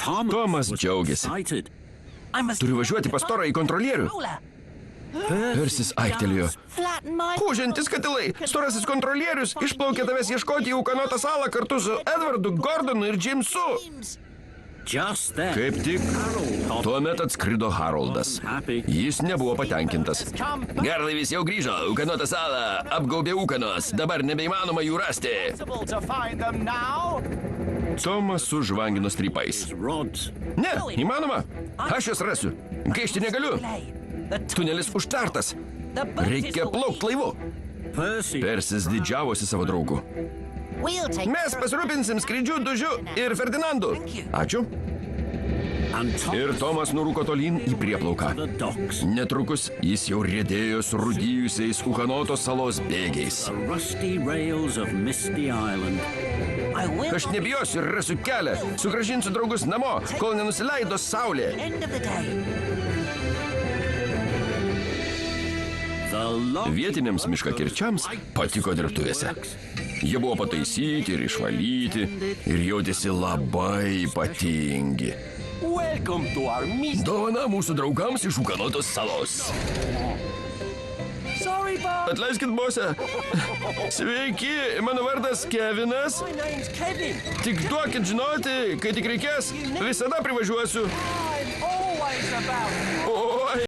Tomas džiaugiasi. Turiu važiuoti pas storąjį kontrolierių. Persis aiktelėjo. Kūžiantis katilai, storasis kontrolierius išplaukė tavęs ieškoti į Ūkanotą salą kartu su Edvardu, Gordonu ir Džeimsu. Kaip tik, tuomet atskrido Haroldas. Jis nebuvo patenkintas. Garlaivis jau grįžo, Ūkanotą salą apgaubė ūkanos, dabar nebeįmanoma jų rasti. Tomas sužvangino strypais. Ne, įmanoma. Aš jas rasiu. Gaišti negaliu. Tunelis užtvertas. Reikia plaukti laivu. Persis didžiavosi savo draugų. Mes pasirūpinsim skrydžių Dužiu ir Ferdinandu. Ačiū. Ir Tomas nurūko tolyn į prieplauką. Netrukus jis jau riedėjo surūdijusiais Ūkanotos salos bėgiais. Aš nebijosiu ir rasiu kelią. Sugrąžinsiu draugus namo, kol nenusileido saulė. Vietiniams miškakirčiams patiko dirbtuvėse. Jie buvo pataisyti ir išvalyti ir jautėsi labai ypatingi. Dovana mūsų draugams iš Ūkanotos salos. Atleiskit, bose. Sveiki, mano vardas Kevinas. Tik duokit žinoti, kai tik reikės, visada privažiuosiu.